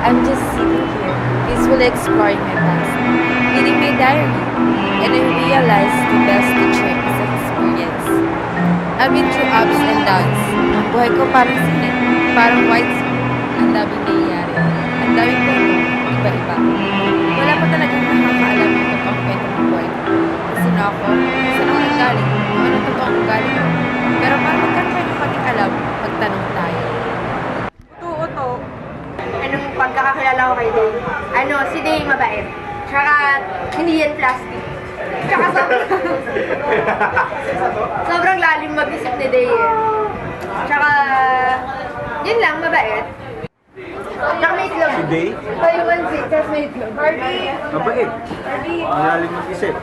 I'm just sitting here, peacefully exploring my past, reading my diary, and I realized the best teacher is experience. I've been through ups and downs. Ang buhay ko parang sine, parang white screen. Ang daming nangyayari. Ang daming kwento, iba-iba. Wala pa talagang nakakaalam ng totoong kwento ng buhay ko. Sino ako? Saan ako nanggaling? Kung anong totoong ugali ko? Pero para magkaroon kayo ng paging alam, magtanong tayo. Uto. Anong pagkakakilala ko kay Day? Si Day mabait. Tsaka, hindi yan plastic. Tsaka sobrang lalim mag-isip ni Day eh. Tsaka, yun lang, mabait. Tsaka may itlog. Si Day? Taiwan seat, tapos may itlog. Barbie! Mabait. Malalim mag-isip.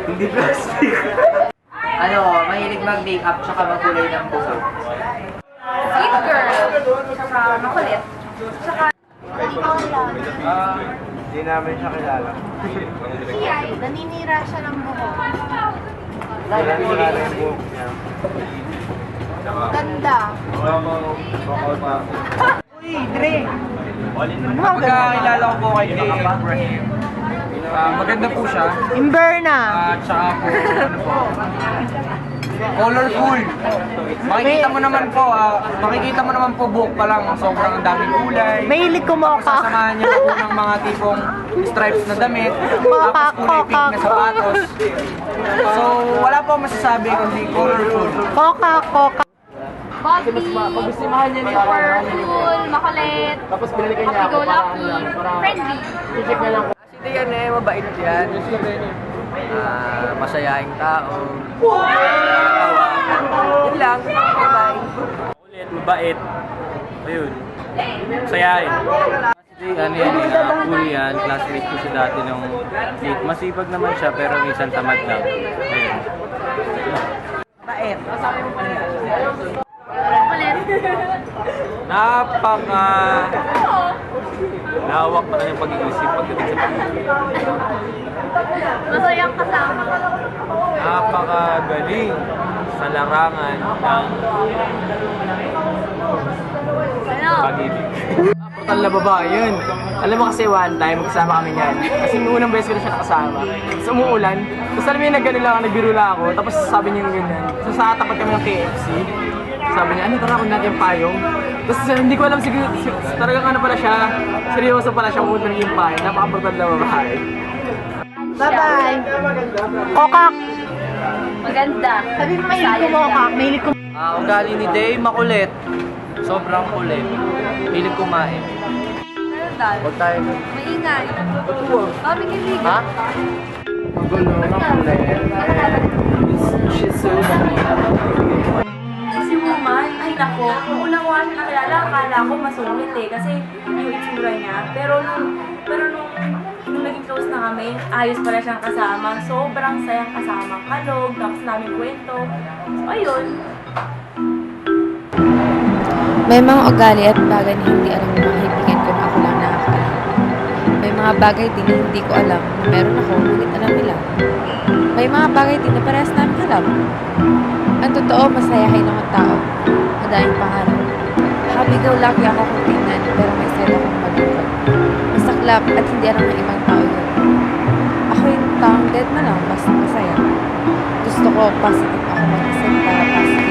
Hindi plastic. Mahilig mag-makeup tsaka magkulay ng buhok. Sweet girl. Tsaka makulit. Tsaka, Hindi namin siya kilala. naninira siya ng buhok. Wala kilala yung buhok niya. Ganda. Uy, Dre! Pagkakilala ko po kay Day Ibrahim. Maganda po siya. Imberna! At saka po, colorful. Makikita mo naman po buhok pa lang. Sobrang daming kulay. Mahilig Tapos kumoka. sasamahan niya po ng mga tipong stripes na damit. Coca, Tapos kulay pink na Coca. sapatos. So, wala po massasabi kundi colorful. Coca. Bobby, powerful, makulit, Tapos binalikan niya ako happy-go-lucky, friendly. Si Dian mabait yan. Masayaing tao. Yun lang. Bye-bye. Ulit, mabait. Ayun. Sayahin. Cool yan. Classmate ko siya dati nung late. Masipag naman siya pero minsan tamad lang. Ayun. Bait. Lawak pa na yung pag-iisip pagdating sa pag-iisip. Masayang kasama. Napakagaling sa larangan ng pag-ibig. Portal na babae yun. Alam mo kasi one time, kasama kami niyan. Kasi yung unang beses ko na siya nakasama. Tapos umuulan. Tapos alam mo yung nagano lang, nagbiro lang ako. Tapos sabi niya yung ganyan. So sa tapat kami ng KFC. Sabi niya, tara kung natin yung payong. Tapos hindi ko alam siguro, talagang ano pala siya, seryoso pala siya kung yung payong. Napaka-portal na babae. Bye-bye. Coca. Maganda. Sabi mo mahilig kumoka. Mahilig kumoka. Ugali ni Day, makulit. Sobrang kulit. Mahilig kumain. Huwag tayo. Maingay. Bobby kaibigan. Ha? Magulo, makulit. She's so Si Woman, ay nako, kung unang wala siya nakilala, akala ko masungit eh, kasi yung itsura niya. Pero nung naging close na kami, ayos pala siyang kasama. Sobrang sayang kasama. Kalog, tapos namin kwento. So, ayun. May mga ugali at bagay na hindi alam ng mga kaibigan ko na ako lang nakakaalam. May mga bagay din na hindi ko alam na meron ako, ngunit alam nila. May mga bagay din na parehas namin alam. Ang totoo, masayahin akong tao. Madaming pangarap. Happy-go-lucky ako kung tingnan, pero may side akong malungkot. Masaklap at hindi alam ng ibang tao yun. Ako yung taong dead man lang, basta masaya. Gusto ko, positive ako mag-isip para positive.